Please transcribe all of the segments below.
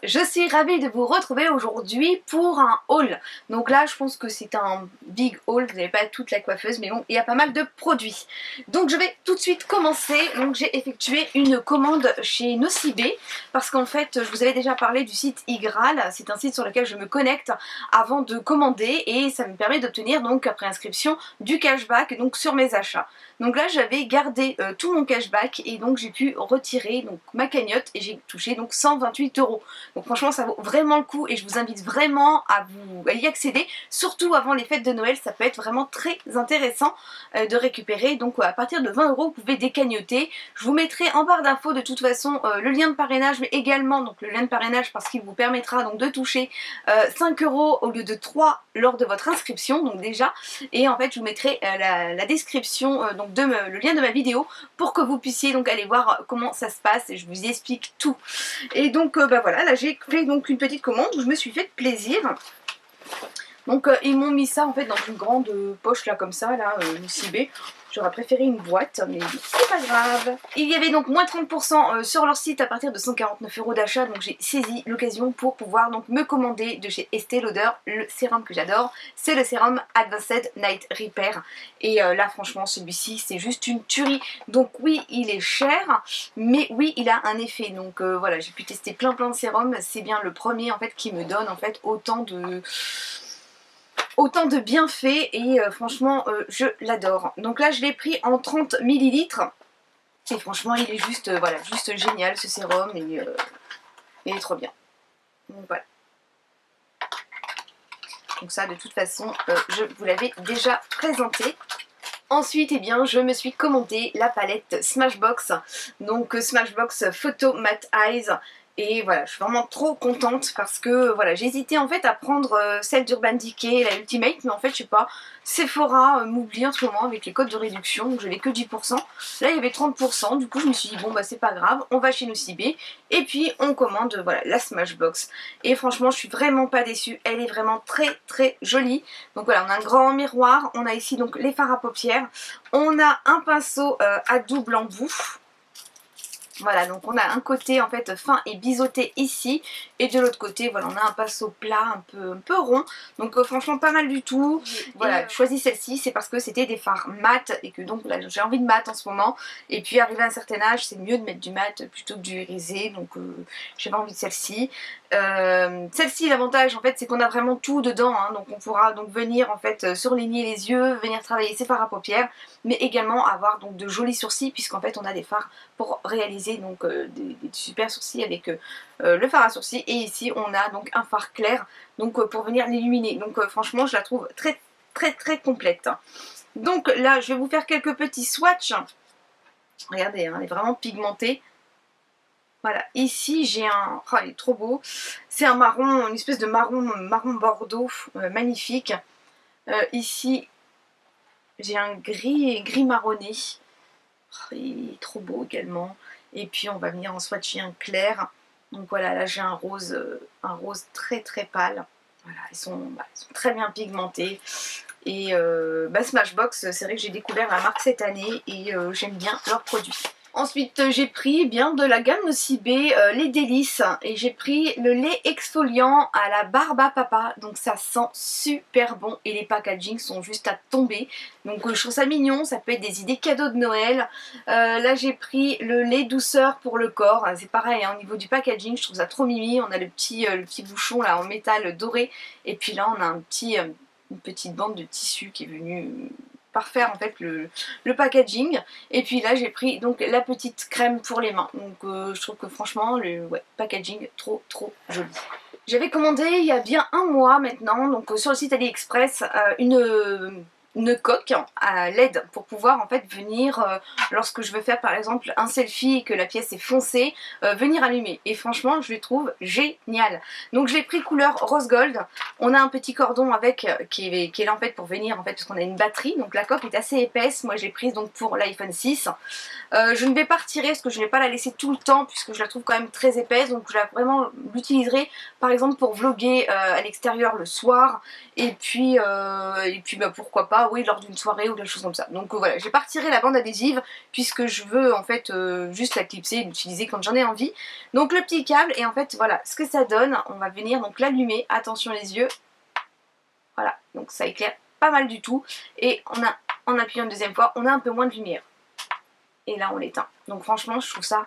Je suis ravie de vous retrouver aujourd'hui pour un haul. Donc là je pense que c'est un big haul, vous n'avez pas toute la coiffeuse mais bon il y a pas mal de produits. Donc je vais tout de suite commencer. Donc j'ai effectué une commande chez Nocibé parce qu'en fait je vous avais déjà parlé du site iGraal. C'est un site sur lequel je me connecte avant de commander et ça me permet d'obtenir donc après inscription du cashback donc sur mes achats. Donc là j'avais gardé tout mon cashback et donc j'ai pu retirer donc ma cagnotte et j'ai touché donc 128 €. Donc franchement ça vaut vraiment le coup et je vous invite vraiment à y accéder, surtout avant les fêtes de Noël. Ça peut être vraiment très intéressant de récupérer. Donc à partir de 20 € vous pouvez décagnoter. Je vous mettrai en barre d'infos de toute façon le lien de parrainage, mais également donc le lien de parrainage parce qu'il vous permettra donc de toucher 5 € au lieu de 3 lors de votre inscription, donc déjà. Et en fait je vous mettrai la description donc le lien de ma vidéo pour que vous puissiez donc aller voir comment ça se passe et je vous y explique tout. Et donc bah voilà, là j'ai fait donc une petite commande où je me suis fait plaisir. Donc ils m'ont mis ça en fait dans une grande poche là comme ça, là, Nocibé. J'aurais préféré une boîte, mais c'est pas grave. Il y avait donc moins 30% sur leur site à partir de 149 € d'achat, donc j'ai saisi l'occasion pour pouvoir donc me commander de chez Estée Lauder le sérum que j'adore. C'est le sérum Advanced Night Repair. Et là franchement celui-ci c'est juste une tuerie. Donc oui il est cher, mais oui il a un effet. Donc voilà, j'ai pu tester plein de sérums. C'est bien le premier en fait qui me donne en fait autant de bienfaits et franchement je l'adore. Donc là je l'ai pris en 30 ml et franchement il est juste voilà, juste génial ce sérum et il est trop bien. Donc voilà. Donc ça de toute façon je vous l'avais déjà présenté. Ensuite, eh bien, je me suis commandé la palette Smashbox, donc Smashbox Photo Matte Eyes. Et voilà, je suis vraiment trop contente parce que voilà, j'hésitais en fait à prendre celle d'Urban Decay, la Ultimate, mais en fait je sais pas, Sephora m'oublie en ce moment avec les codes de réduction, donc je n'avais que 10%. Là il y avait 30%, du coup je me suis dit bon bah c'est pas grave, on va chez Nocibé et puis on commande voilà la Smashbox. Et franchement je suis vraiment pas déçue, elle est vraiment très très jolie. Donc voilà, on a un grand miroir, on a ici donc les fards à paupières, on a un pinceau à double embout. Voilà, donc on a un côté en fait fin et biseauté ici, et de l'autre côté voilà on a un pinceau plat un peu rond. Donc franchement pas mal du tout. Voilà, choisi celle-ci c'est parce que c'était des fards mat et que donc là j'ai envie de mat en ce moment. Et puis arrivé à un certain âge c'est mieux de mettre du mat plutôt que du irisé, donc j'avais envie de celle-ci. Celle-ci l'avantage en fait c'est qu'on a vraiment tout dedans, hein. Donc on pourra donc venir en fait surligner les yeux, venir travailler ses fards à paupières, mais également avoir donc de jolis sourcils puisqu'en fait on a des fards pour réaliser donc des super sourcils avec le fard à sourcils. Et ici on a donc un fard clair donc pour venir l'illuminer. Donc franchement je la trouve très très très complète. Donc là je vais vous faire quelques petits swatchs. Regardez, hein, elle est vraiment pigmentée. Voilà, ici j'ai un... Oh, il est trop beau. C'est un marron, une espèce de marron bordeaux magnifique. Ici j'ai un gris marronné. Oh, il est trop beau également. Et puis on va venir en swatcher un clair. Donc voilà, là j'ai un rose très très pâle. Voilà, ils sont très bien pigmentés. Et Smashbox, c'est vrai que j'ai découvert la marque cette année et j'aime bien leurs produits. Ensuite j'ai pris bien de la gamme Nocibé, les délices, et j'ai pris le lait exfoliant à la barbe à papa. Donc ça sent super bon et les packagings sont juste à tomber. Donc je trouve ça mignon, ça peut être des idées cadeaux de Noël. Là j'ai pris le lait douceur pour le corps, c'est pareil hein, au niveau du packaging je trouve ça trop mimi. On a le petit bouchon là en métal doré et puis là on a une petite bande de tissu qui est venue parfaire en fait le packaging. Et puis là j'ai pris donc la petite crème pour les mains. Donc je trouve que franchement le packaging trop joli. J'avais commandé il y a bien un mois maintenant donc sur le site AliExpress une coque à LED pour pouvoir en fait venir lorsque je veux faire par exemple un selfie et que la pièce est foncée, venir allumer. Et franchement je les trouve génial. Donc je l'ai pris couleur rose gold. On a un petit cordon avec qui est là en fait pour venir en fait parce qu'on a une batterie. Donc la coque est assez épaisse. Moi j'ai prise donc pour l'iPhone 6. Je ne vais pas retirer parce que je ne vais pas la laisser tout le temps puisque je la trouve quand même très épaisse. Donc je l'utiliserai par exemple pour vlogger à l'extérieur le soir. Et puis pourquoi pas fois, oui, lors d'une soirée ou quelque chose comme ça. Donc voilà, j'ai pas retiré la bande adhésive puisque je veux en fait juste la clipser et l'utiliser quand j'en ai envie. Donc le petit câble, et en fait voilà ce que ça donne. On va venir donc l'allumer, attention les yeux. Voilà, donc ça éclaire pas mal du tout. Et on a, en appuyant une deuxième fois, on a un peu moins de lumière. Et là on l'éteint. Donc franchement je trouve ça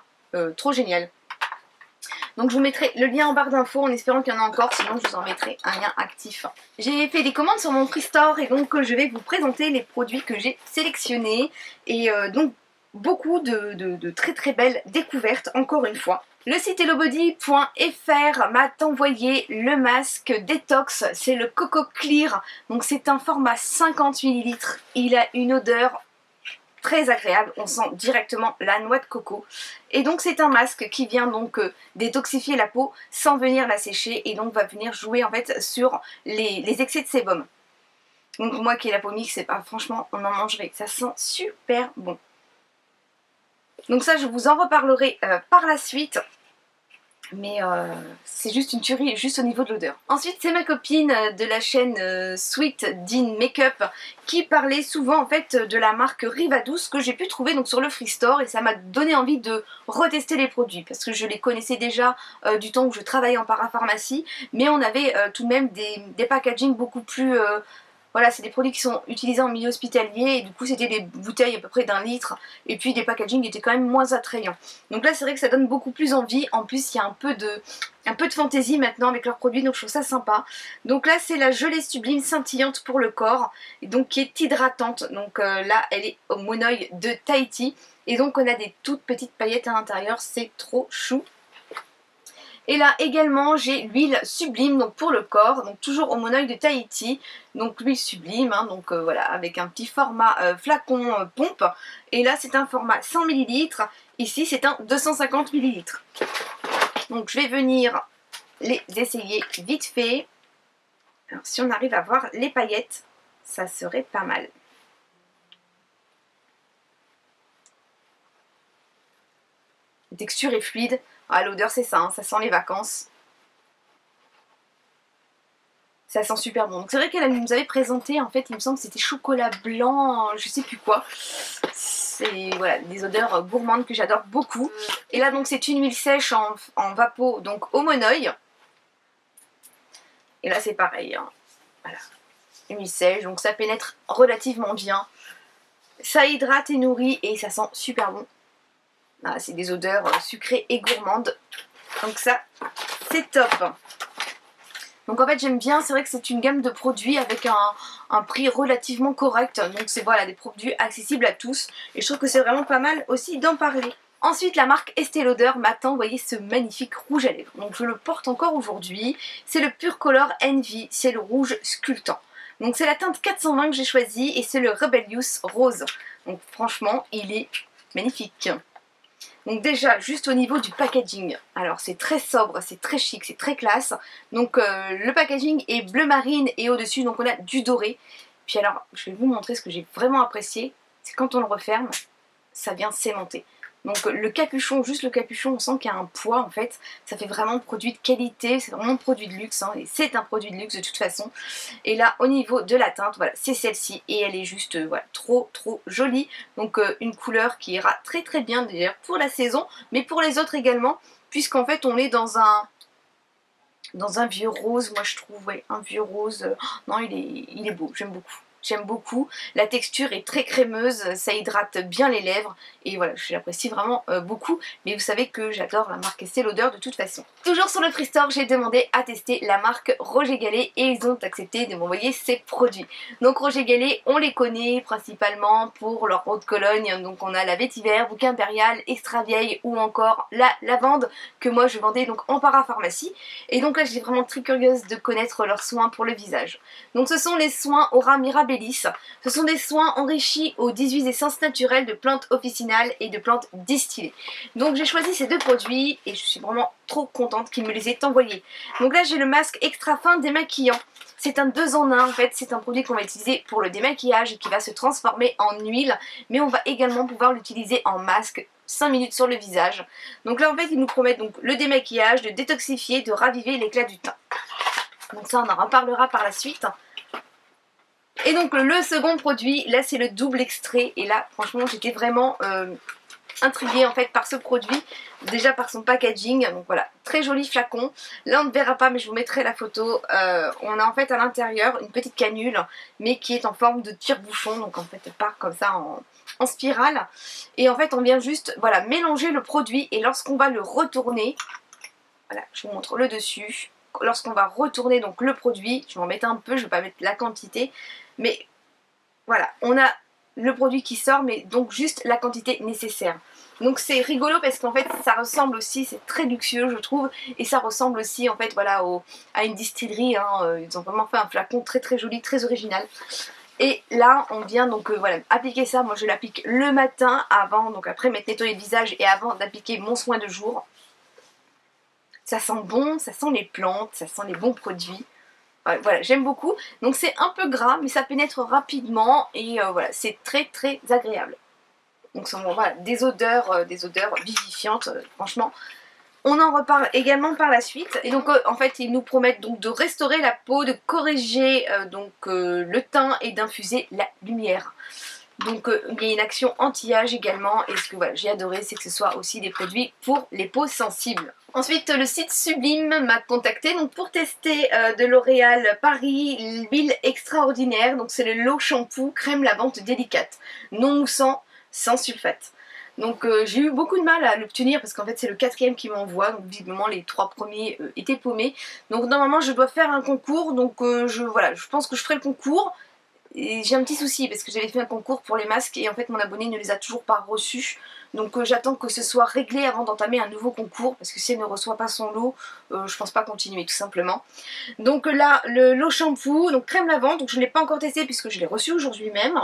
trop génial. Donc je vous mettrai le lien en barre d'infos en espérant qu'il y en a encore, sinon je vous en mettrai un lien actif. J'ai fait des commandes sur mon Freestore et donc je vais vous présenter les produits que j'ai sélectionnés. Et donc beaucoup de très très belles découvertes encore une fois. Le site hellobody.fr m'a envoyé le masque détox, c'est le Coco Clear. Donc c'est un format 50 ml, il a une odeur très agréable, on sent directement la noix de coco. Et donc c'est un masque qui vient donc détoxifier la peau sans venir la sécher et donc va venir jouer en fait sur les excès de sébum. Donc moi qui ai la peau mixte, c'est pas, franchement on en mangerait, ça sent super bon. Donc ça je vous en reparlerai par la suite. Mais c'est juste une tuerie, juste au niveau de l'odeur. Ensuite, c'est ma copine de la chaîne Sweet Dean Makeup qui parlait souvent en fait de la marque Rivadouce que j'ai pu trouver donc sur le Freestore, et ça m'a donné envie de retester les produits parce que je les connaissais déjà du temps où je travaillais en parapharmacie, mais on avait tout de même des packaging beaucoup plus... voilà, c'est des produits qui sont utilisés en milieu hospitalier et du coup c'était des bouteilles à peu près d'1 litre et puis des packaging étaient quand même moins attrayants. Donc là c'est vrai que ça donne beaucoup plus envie. En plus il y a un peu de fantaisie maintenant avec leurs produits, donc je trouve ça sympa. Donc là c'est la gelée sublime scintillante pour le corps et donc qui est hydratante. Donc là elle est au monoeil de Tahiti et donc on a des toutes petites paillettes à l'intérieur, c'est trop chou. Et là également j'ai l'huile sublime donc pour le corps, donc toujours au monoeil de Tahiti, donc l'huile sublime, hein, donc voilà, avec un petit format flacon pompe. Et là c'est un format 100 ml, ici c'est un 250 ml. Donc je vais venir les essayer vite fait. Alors si on arrive à voir les paillettes, ça serait pas mal. La texture est fluide. Ah, l'odeur c'est ça, hein, ça sent les vacances. Ça sent super bon. Donc c'est vrai qu'elle nous avait présenté, en fait, il me semble que c'était chocolat blanc, je sais plus quoi. C'est voilà, des odeurs gourmandes que j'adore beaucoup. Et là donc c'est une huile sèche en vapeau, donc au monoeil. Et là c'est pareil, hein. Voilà, une huile sèche, donc ça pénètre relativement bien. Ça hydrate et nourrit et ça sent super bon. Ah, c'est des odeurs sucrées et gourmandes. Donc ça, c'est top. Donc en fait j'aime bien, c'est vrai que c'est une gamme de produits avec un prix relativement correct. Donc c'est voilà, des produits accessibles à tous. Et je trouve que c'est vraiment pas mal aussi d'en parler. Ensuite la marque Estée Lauder m'a envoyé ce magnifique rouge à lèvres. Donc je le porte encore aujourd'hui. C'est le Pure Color Envy, c'est le rouge sculptant. Donc c'est la teinte 420 que j'ai choisi et c'est le Rebellious Rose. Donc franchement il est magnifique. Donc déjà, juste au niveau du packaging, alors c'est très sobre, c'est très chic, c'est très classe. Donc le packaging est bleu marine et au-dessus, donc on a du doré. Puis alors, je vais vous montrer ce que j'ai vraiment apprécié, c'est quand on le referme, ça vient s'aimanter. Donc le capuchon, juste le capuchon, on sent qu'il y a un poids en fait. Ça fait vraiment produit de qualité, c'est vraiment un produit de luxe, hein, et c'est un produit de luxe de toute façon. Et là au niveau de la teinte, voilà, c'est celle-ci et elle est juste voilà, trop jolie. Donc une couleur qui ira très très bien d'ailleurs pour la saison, mais pour les autres également, puisqu'en fait on est dans un vieux rose, moi je trouve, ouais, un vieux rose. Non, il est beau, j'aime beaucoup. J'aime beaucoup, la texture est très crémeuse, ça hydrate bien les lèvres et voilà, je l'apprécie vraiment beaucoup. Mais vous savez que j'adore la marque Estée Lauder de toute façon. Toujours sur le Freestore, j'ai demandé à tester la marque Roger Gallet et ils ont accepté de m'envoyer ces produits. Donc Roger Gallet, on les connaît principalement pour leur eau de Cologne. Donc on a la vétiver, bouquet impérial, extra vieille ou encore la lavande que moi je vendais donc en parapharmacie. Et donc là j'étais vraiment très curieuse de connaître leurs soins pour le visage. Donc ce sont les soins Aura Mirabilis. Ce sont des soins enrichis aux 18 essences naturelles de plantes officinales et de plantes distillées. Donc j'ai choisi ces deux produits et je suis vraiment trop contente qu'ils me les aient envoyés. Donc là j'ai le masque extra fin démaquillant. C'est un 2 en 1 en fait, c'est un produit qu'on va utiliser pour le démaquillage et qui va se transformer en huile. Mais on va également pouvoir l'utiliser en masque 5 minutes sur le visage. Donc là en fait ils nous promettent donc le démaquillage, de détoxifier, de raviver l'éclat du teint. Donc ça on en reparlera par la suite. Et donc le second produit, là c'est le double extrait. Et là franchement j'étais vraiment intriguée en fait par ce produit. Déjà par son packaging, donc voilà, très joli flacon. Là on ne verra pas mais je vous mettrai la photo. On a en fait à l'intérieur une petite canule mais qui est en forme de tire-bouchon. Donc en fait elle part comme ça en spirale. Et en fait on vient juste voilà, mélanger le produit et lorsqu'on va le retourner, voilà je vous montre le dessus. Lorsqu'on va retourner donc le produit, je vais en mettre un peu, je ne vais pas mettre la quantité. Mais voilà, on a le produit qui sort, mais donc juste la quantité nécessaire. Donc c'est rigolo parce qu'en fait ça ressemble aussi, c'est très luxueux je trouve, et ça ressemble aussi en fait voilà à une distillerie, hein. Ils ont vraiment fait un flacon très très joli, très original. Et là on vient donc voilà appliquer ça, moi je l'applique le matin avant, donc après m'être nettoyé le visage et avant d'appliquer mon soin de jour. Ça sent bon, ça sent les plantes, ça sent les bons produits. Voilà, j'aime beaucoup. Donc c'est un peu gras, mais ça pénètre rapidement et voilà, c'est très très agréable. Donc voilà, des odeurs vivifiantes, franchement. On en reparle également par la suite. Et donc en fait, ils nous promettent donc de restaurer la peau, de corriger le teint et d'infuser la lumière. Donc il y a une action anti-âge également, et ce que voilà, j'ai adoré c'est que ce soit aussi des produits pour les peaux sensibles. Ensuite le site Sublime m'a contacté donc pour tester de L'Oréal Paris l'huile extraordinaire. Donc c'est le Low Shampoo crème lavante délicate, non moussant, sans sulfate. Donc j'ai eu beaucoup de mal à l'obtenir parce qu'en fait c'est le 4e qui m'envoie, donc visiblement les 3 premiers étaient paumés. Donc normalement je dois faire un concours, donc voilà, je pense que je ferai le concours. Et j'ai un petit souci parce que j'avais fait un concours pour les masques et en fait mon abonné ne les a toujours pas reçus. Donc j'attends que ce soit réglé avant d'entamer un nouveau concours parce que si elle ne reçoit pas son lot, je pense pas continuer tout simplement. Donc là, le lot shampoo, donc crème lavante, donc je ne l'ai pas encore testé puisque je l'ai reçu aujourd'hui même.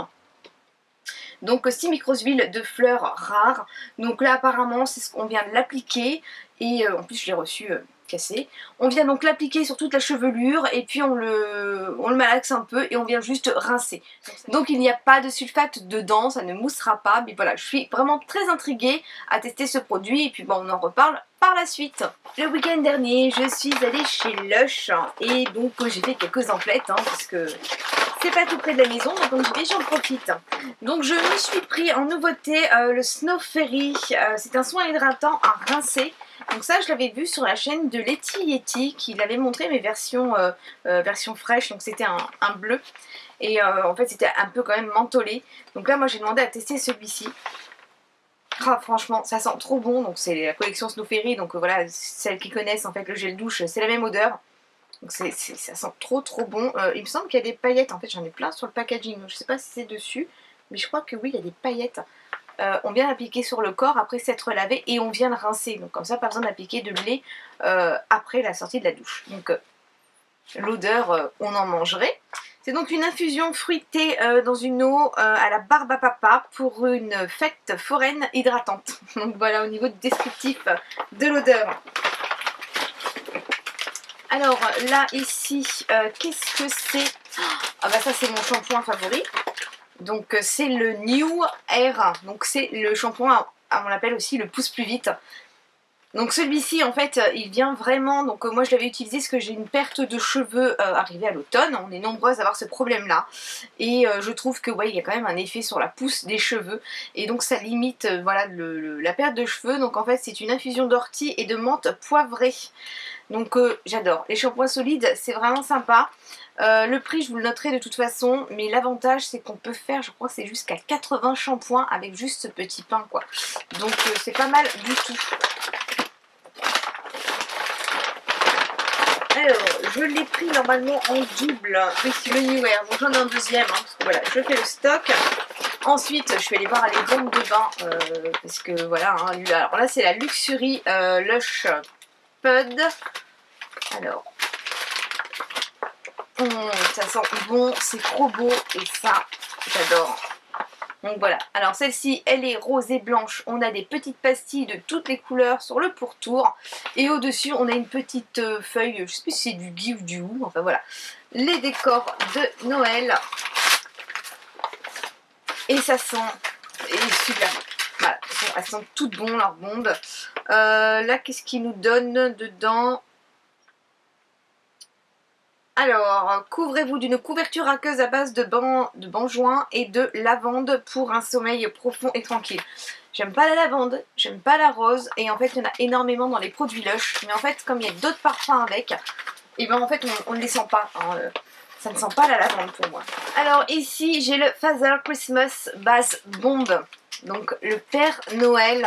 Donc 6 microhuiles de fleurs rares. Donc là apparemment c'est ce qu'on vient de l'appliquer et en plus je l'ai reçu cassé. On vient donc l'appliquer sur toute la chevelure et puis on le malaxe un peu et on vient juste rincer. Donc il n'y a pas de sulfate dedans, ça ne moussera pas. Mais voilà, je suis vraiment très intriguée à tester ce produit et puis bon, on en reparle par la suite. Le week-end dernier, je suis allée chez Lush et donc j'ai fait quelques emplettes parce que c'est pas tout près de la maison, donc j'y vais, j'en profite. Donc je me suis pris en nouveauté le Snow Fairy, c'est un soin hydratant à rincer. Donc ça je l'avais vu sur la chaîne de Letty Yeti qui l'avait montré mes versions fraîches, donc c'était un bleu. Et en fait c'était un peu quand même mentholé. Donc là moi j'ai demandé à tester celui-ci. Ah, franchement ça sent trop bon, donc c'est la collection Snow Fairy, donc voilà, celles qui connaissent en fait le gel douche c'est la même odeur. Donc ça sent trop trop bon. Il me semble qu'il y a des paillettes, en fait j'en ai plein sur le packaging, je sais pas si c'est dessus, mais je crois que oui il y a des paillettes. On vient l'appliquer sur le corps après s'être lavé et on vient le rincer. Donc comme ça pas besoin d'appliquer de lait après la sortie de la douche. Donc l'odeur on en mangerait. C'est donc une infusion fruitée dans une eau à la barbe à papa pour une fête foraine hydratante. Donc voilà au niveau du descriptif de l'odeur. Alors là ici, qu'est-ce que c'est? Ah bah ça c'est mon shampoing favori. Donc c'est le New Air. Donc c'est le shampoing, on l'appelle aussi le pousse plus vite. Donc celui-ci en fait il vient vraiment, donc moi je l'avais utilisé parce que j'ai une perte de cheveux arrivée à l'automne, on est nombreuses à avoir ce problème là et je trouve que ouais il y a quand même un effet sur la pousse des cheveux et donc ça limite voilà la perte de cheveux. Donc en fait c'est une infusion d'ortie et de menthe poivrée. Donc j'adore, les shampoings solides c'est vraiment sympa. Le prix je vous le noterai de toute façon, mais l'avantage c'est qu'on peut faire, je crois que c'est jusqu'à 80 shampoings avec juste ce petit pain quoi. Donc c'est pas mal du tout. Alors, je l'ai pris normalement en double, oui, le New Air, donc j'en ai un deuxième, parce que voilà, je fais le stock. Ensuite, je vais aller voir les bombes de bain, parce que voilà, alors là c'est la Luxury Lush Pud. Alors, ça sent bon, c'est trop beau, et ça, j'adore. Donc voilà, alors celle-ci elle est rose et blanche, on a des petites pastilles de toutes les couleurs sur le pourtour et au-dessus on a une petite feuille, je sais plus si c'est du gui ou du hou, enfin voilà, les décors de Noël et ça sent super bon. Voilà, elles sentent toutes bon leurs bombes. Là qu'est-ce qu'ils nous donnent dedans? Alors, couvrez-vous d'une couverture aqueuse à base de benjoin et de lavande pour un sommeil profond et tranquille. J'aime pas la lavande, j'aime pas la rose, et en fait il y en a énormément dans les produits Lush, mais en fait comme il y a d'autres parfums avec, et ben en fait on ne les sent pas, hein. Ça ne sent pas la lavande pour moi. Alors ici j'ai le Father Christmas Bath Bomb, donc le Père Noël.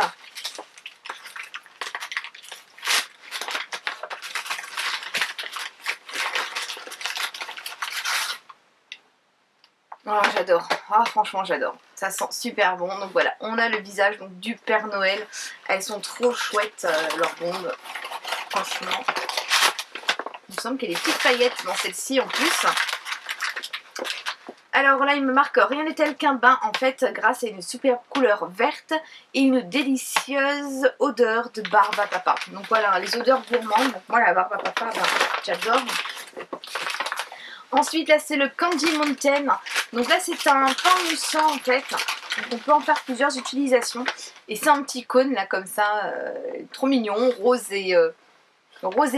Oh, j'adore, oh, franchement j'adore, ça sent super bon. Donc voilà, on a le visage donc, du Père Noël, elles sont trop chouettes leurs bombes, franchement. Il me semble qu'il y a des petites paillettes dans celle-ci en plus. Alors là il me marque rien n'est tel qu'un bain en fait grâce à une superbe couleur verte et une délicieuse odeur de barbe à papa. Donc voilà les odeurs gourmandes, donc moi la barbe à papa ben, j'adore. Ensuite là c'est le Candy Mountain, donc là c'est un pain moussant en fait, donc on peut en faire plusieurs utilisations et c'est un petit cône là comme ça, trop mignon, rose et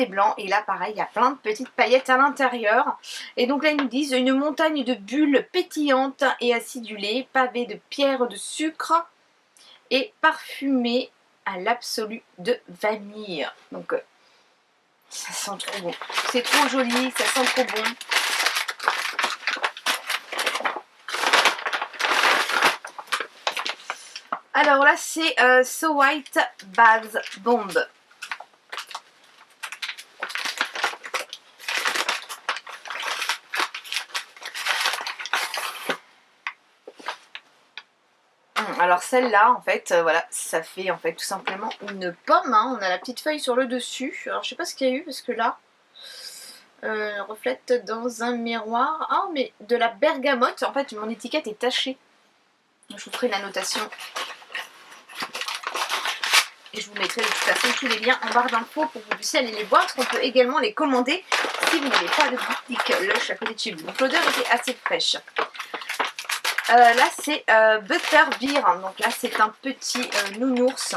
blanc, et là pareil il y a plein de petites paillettes à l'intérieur. Et donc là ils nous disent une montagne de bulles pétillantes et acidulées, pavées de pierres de sucre et parfumées à l'absolu de vanille. Donc ça sent trop bon, c'est trop joli, ça sent trop bon. Alors là c'est So White Bath Bomb. Alors celle-là en fait voilà, ça fait en fait tout simplement une pomme, hein. On a la petite feuille sur le dessus. Alors je sais pas ce qu'il y a eu parce que là reflète dans un miroir. Ah mais de la bergamote, en fait mon étiquette est tachée. Je vous ferai la notation. Et je vous mettrai de toute façon tous les liens en barre d'infos pour que vous puissiez aller les voir, parce qu'on peut également les commander si vous n'avez pas de boutique Lush à côté de chez vous. Donc l'odeur était assez fraîche. Là c'est Butterbeer, donc là c'est un petit nounours,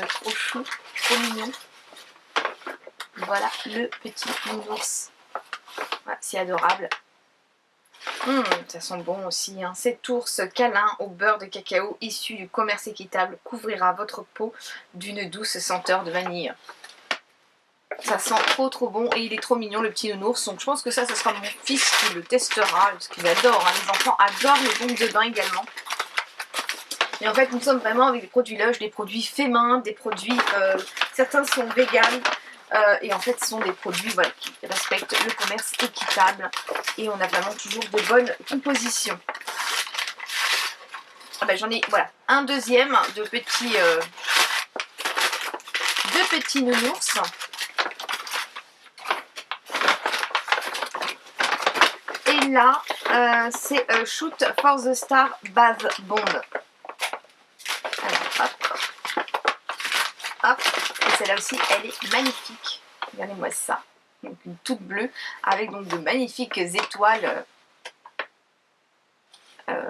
trop chou, trop mignon. Voilà le petit nounours, voilà, c'est adorable. Ça sent bon aussi, hein. Cet ours câlin au beurre de cacao issu du commerce équitable couvrira votre peau d'une douce senteur de vanille. Ça sent trop bon et il est trop mignon le petit nounours. Donc je pense que ça sera mon fils qui le testera parce qu'il adore, hein. Les enfants adorent les bombes de bain également. Et en fait nous sommes vraiment avec des produits Lush, des produits faits main, des produits, certains sont véganes. Et en fait ce sont des produits voilà, qui respectent le commerce équitable et on a vraiment toujours de bonnes compositions. Ah ben, j'en ai voilà, un deuxième de petits nounours. Et là c'est Shoot for the Star Bath Bomb. Alors hop, hop. Et celle-là aussi, elle est magnifique. Regardez-moi ça. Donc une toute bleue avec donc de magnifiques étoiles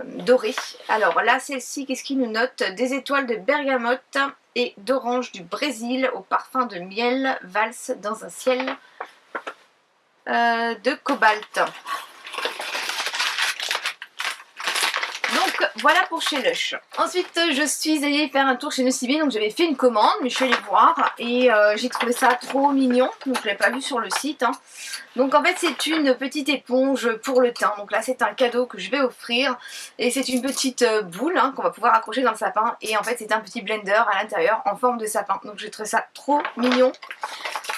dorées. Alors là, celle-ci, qu'est-ce qu'il nous note? Des étoiles de bergamote et d'orange du Brésil au parfum de miel valse dans un ciel de cobalt. Donc voilà pour chez Lush. Ensuite je suis allée faire un tour chez Nocibé, donc j'avais fait une commande mais je suis allée voir et j'ai trouvé ça trop mignon, donc je ne l'ai pas vu sur le site, hein. Donc en fait c'est une petite éponge pour le teint, donc là c'est un cadeau que je vais offrir et c'est une petite boule, hein, qu'on va pouvoir accrocher dans le sapin et en fait c'est un petit blender à l'intérieur en forme de sapin, donc j'ai trouvé ça trop mignon.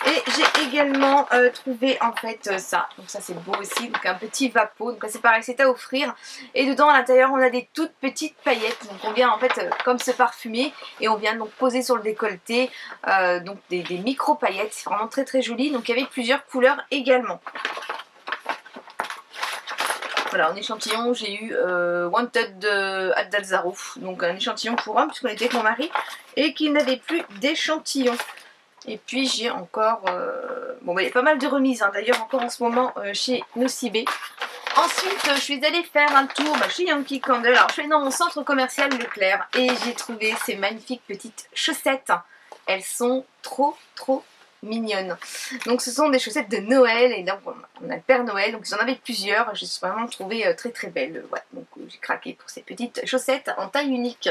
Et j'ai également trouvé en fait ça, donc ça c'est beau aussi, donc un petit vapeau, donc là c'est pareil, c'est à offrir. Et dedans à l'intérieur on a des toutes petites paillettes, donc on vient en fait comme se parfumer et on vient donc poser sur le décolleté, donc des micro paillettes, c'est vraiment très joli, donc avec plusieurs couleurs également. Voilà, en échantillon j'ai eu Wanted de Adalzaro, donc un échantillon pour homme puisqu'on était avec mon mari et qu'il n'avait plus d'échantillon. Et puis j'ai encore, bon bah, il y a pas mal de remises, hein, d'ailleurs encore en ce moment chez Nocibé. Ensuite je suis allée faire un tour chez Yankee Candle. Alors je suis allée dans mon centre commercial Leclerc et j'ai trouvé ces magnifiques petites chaussettes. Elles sont trop mignonnes. Donc ce sont des chaussettes de Noël, et donc on a le Père Noël, donc ils en avaient plusieurs, j'ai vraiment trouvé très très belles. Ouais, donc j'ai craqué pour ces petites chaussettes en taille unique.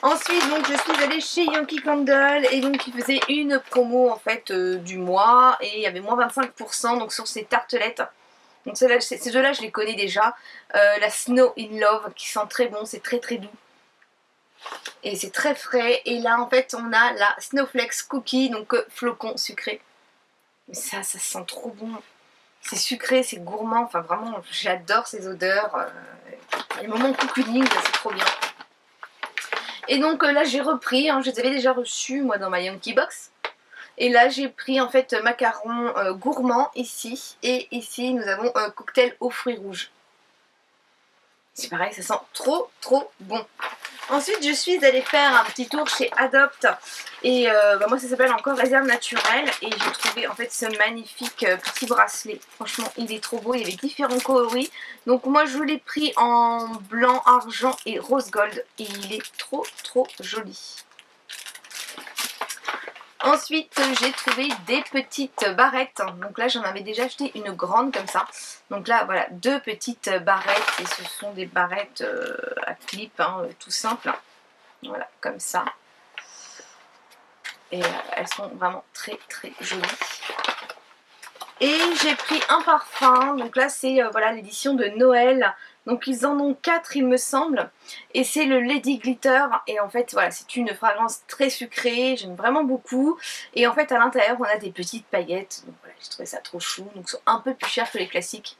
Ensuite, donc, je suis allée chez Yankee Candle et donc ils faisaient une promo en fait du mois et il y avait moins 25% donc sur ces tartelettes. Donc ces deux-là, je les connais déjà. La Snow in Love qui sent très bon, c'est très très doux. Et c'est très frais. Et là, en fait, on a la Snowflakes Cookie, donc flocon sucré. Mais ça sent trop bon. C'est sucré, c'est gourmand. Enfin, vraiment, j'adore ces odeurs. Les moments cocooning, c'est trop bien. Et donc là j'ai repris, hein, je les avais déjà reçus moi dans ma Yankee Box. Et là j'ai pris en fait macaron gourmand ici. Et ici nous avons un cocktail aux fruits rouges. C'est pareil, ça sent trop trop bon. Ensuite je suis allée faire un petit tour chez Adopt. Et moi ça s'appelle encore Réserve Naturelle. Et j'ai trouvé en fait ce magnifique petit bracelet. Franchement il est trop beau, il y avait différents coloris. Donc moi je l'ai pris en blanc, argent et rose gold. Et il est trop trop joli. Ensuite, j'ai trouvé des petites barrettes. Donc là, j'en avais déjà acheté une grande comme ça. Donc là, voilà, deux petites barrettes. Et ce sont des barrettes à clip, hein, tout simple. Voilà, comme ça. Et elles sont vraiment très très jolies. Et j'ai pris un parfum. Donc là, c'est voilà l'édition de Noël. Donc ils en ont 4 il me semble. Et c'est le Lady Glitter. Et en fait voilà, c'est une fragrance très sucrée. J'aime vraiment beaucoup. Et en fait à l'intérieur on a des petites paillettes. Donc voilà, j'ai trouvé ça trop chou. Donc ils sont un peu plus chers que les classiques.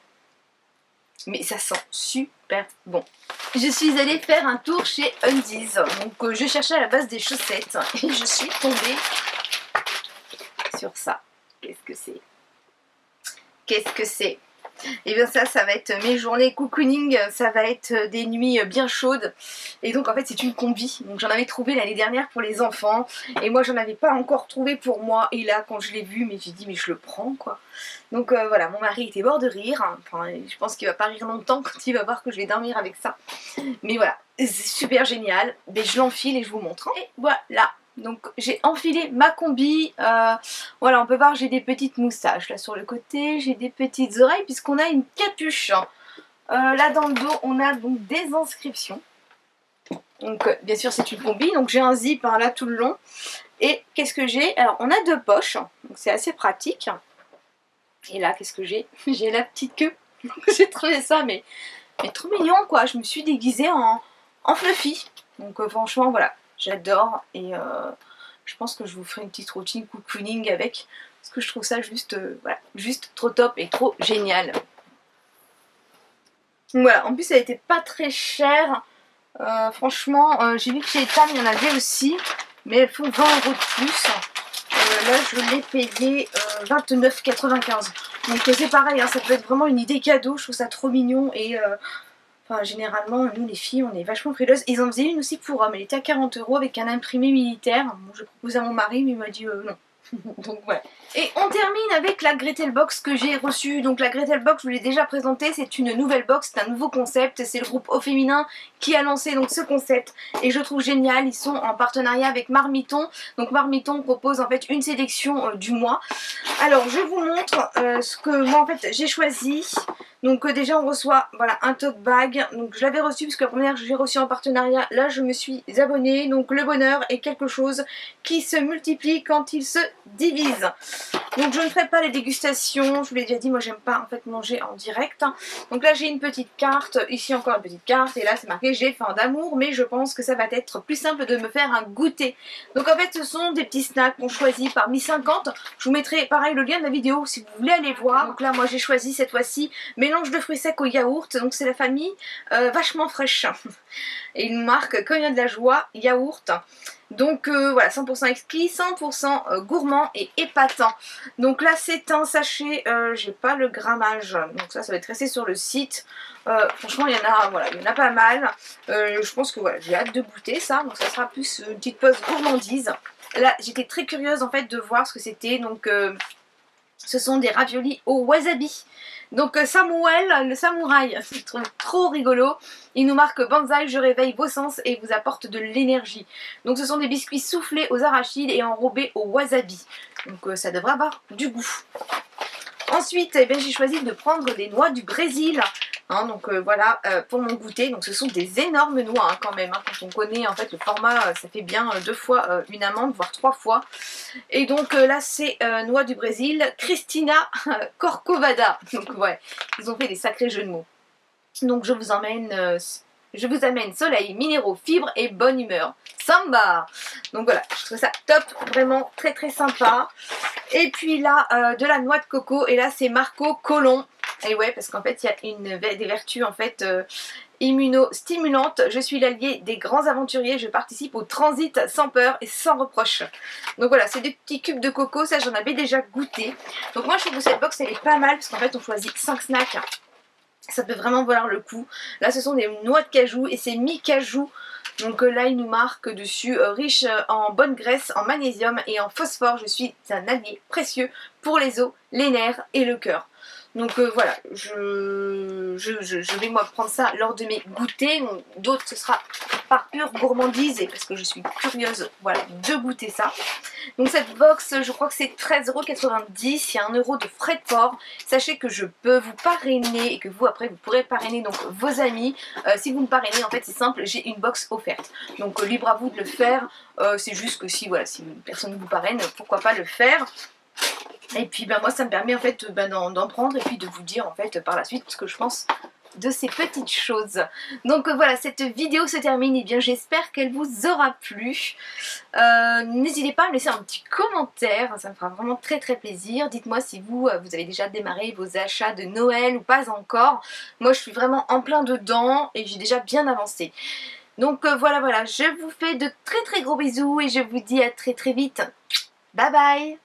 Mais ça sent super bon. Je suis allée faire un tour chez Undies. Donc je cherchais à la base des chaussettes. Et je suis tombée sur ça. Qu'est-ce que c'est? Qu'est-ce que c'est? Et bien ça va être mes journées cocooning, ça va être des nuits bien chaudes. Et donc en fait c'est une combi. Donc j'en avais trouvé l'année dernière pour les enfants. Et moi j'en avais pas encore trouvé pour moi. Et là quand je l'ai vu, mais j'ai dit mais je le prends quoi. Donc voilà, mon mari était mort de rire. Enfin, je pense qu'il va pas rire longtemps quand il va voir que je vais dormir avec ça. Mais voilà, c'est super génial. Mais je l'enfile et je vous montre. Et voilà. Donc j'ai enfilé ma combi, voilà on peut voir j'ai des petites moustaches là sur le côté, j'ai des petites oreilles puisqu'on a une capuche. Là dans le dos on a donc des inscriptions. Donc bien sûr c'est une combi, donc j'ai un zip hein, là tout le long. Et qu'est-ce que j'ai? Alors on a deux poches, donc c'est assez pratique. Et là qu'est-ce que j'ai? J'ai la petite queue. J'ai trouvé ça mais trop mignon quoi, je me suis déguisée en Fluffy. Donc franchement voilà. J'adore et je pense que je vous ferai une petite routine cocooning avec parce que je trouve ça juste, voilà, juste trop top et trop génial. Donc voilà, en plus ça a été pas très cher. Franchement, j'ai vu que chez Etam il y en avait aussi, mais elles font 20 € de plus. Là je l'ai payé 29,95 €. Donc c'est pareil, hein, ça peut être vraiment une idée cadeau, je trouve ça trop mignon et enfin, généralement, nous les filles, on est vachement frileuses. Ils en faisaient une aussi pour hommes, elle était à 40 € avec un imprimé militaire. Bon, je propose à mon mari, mais il m'a dit non. Donc ouais. Et on termine avec la Gretel Box que j'ai reçue. Donc la Gretel Box, je vous l'ai déjà présentée, c'est une nouvelle box, c'est un nouveau concept. C'est le groupe Au Féminin qui a lancé donc ce concept. Et je trouve génial, ils sont en partenariat avec Marmiton. Donc Marmiton propose en fait une sélection du mois. Alors je vous montre ce que moi en fait j'ai choisi. Donc déjà on reçoit voilà un tote bag. Donc je l'avais reçu puisque la première j'ai reçu en partenariat. Là je me suis abonnée. Donc le bonheur est quelque chose qui se multiplie quand il se divise. Donc je ne ferai pas les dégustations. Je vous l'ai déjà dit, moi j'aime pas en fait manger en direct. Donc là j'ai une petite carte. Ici encore une petite carte. Et là c'est marqué j'ai faim d'amour. Mais je pense que ça va être plus simple de me faire un goûter. Donc en fait ce sont des petits snacks qu'on choisit parmi 50. Je vous mettrai pareil le lien de la vidéo si vous voulez aller voir. Donc là moi j'ai choisi cette fois-ci mélange de fruits secs au yaourt, donc c'est la famille vachement fraîche. Et une marque quand il y a de la joie, yaourt. Donc voilà, 100% exquis, 100% gourmand et épatant. Donc là c'est un sachet, j'ai pas le grammage, donc ça va être resté sur le site. Franchement il y en a, voilà, il y en a pas mal. Je pense que voilà, j'ai hâte de goûter ça, donc ça sera plus une petite pause gourmandise. Là j'étais très curieuse en fait de voir ce que c'était, donc Ce sont des raviolis au wasabi. Donc Samuel, le samouraï, c'est trop rigolo. Il nous marque Banzai, je réveille vos sens et vous apporte de l'énergie. Donc ce sont des biscuits soufflés aux arachides et enrobés au wasabi. Donc ça devrait avoir du goût. Ensuite, eh j'ai choisi de prendre des noix du Brésil. Hein, donc voilà pour mon goûter. Donc ce sont des énormes noix hein, quand même. Hein, quand on connaît en fait le format, ça fait bien 2 fois une amande, voire 3 fois. Et donc là c'est noix du Brésil, Cristina Corcovada. Donc ouais, ils ont fait des sacrés jeux de mots. Donc je vous amène soleil, minéraux, fibres et bonne humeur. Samba. Donc voilà, je trouve ça top, vraiment très sympa. Et puis là, de la noix de coco, et là c'est Marco Colon. Et ouais, parce qu'en fait, il y a des vertus en fait immunostimulantes. Je suis l'allié des grands aventuriers, je participe au transit sans peur et sans reproche. Donc voilà, c'est des petits cubes de coco, ça j'en avais déjà goûté. Donc moi je trouve que cette box elle est pas mal, parce qu'en fait on choisit 5 snacks. Ça peut vraiment valoir le coup. Là ce sont des noix de cajou et c'est mi-cajou. Donc là il nous marque dessus riche en bonne graisse, en magnésium et en phosphore. Je suis un allié précieux pour les os, les nerfs et le cœur. Donc voilà, je vais moi prendre ça lors de mes goûters. D'autres ce sera par pure gourmandise et parce que je suis curieuse voilà, de goûter ça. Donc cette box je crois que c'est 13,90 €, il y a 1 € de frais de port. Sachez que je peux vous parrainer et que vous après vous pourrez parrainer donc vos amis. Si vous me parrainez en fait c'est simple, j'ai une box offerte. Donc libre à vous de le faire, c'est juste que si voilà, si personne ne vous parraine, pourquoi pas le faire. Et puis ben moi ça me permet en fait d'en prendre et puis de vous dire en fait par la suite ce que je pense de ces petites choses. Donc voilà, cette vidéo se termine, et bien j'espère qu'elle vous aura plu. N'hésitez pas à me laisser un petit commentaire, ça me fera vraiment très plaisir. Dites-moi si vous avez déjà démarré vos achats de Noël ou pas encore. Moi je suis vraiment en plein dedans et j'ai déjà bien avancé. Donc voilà, je vous fais de très gros bisous et je vous dis à très vite. Bye bye.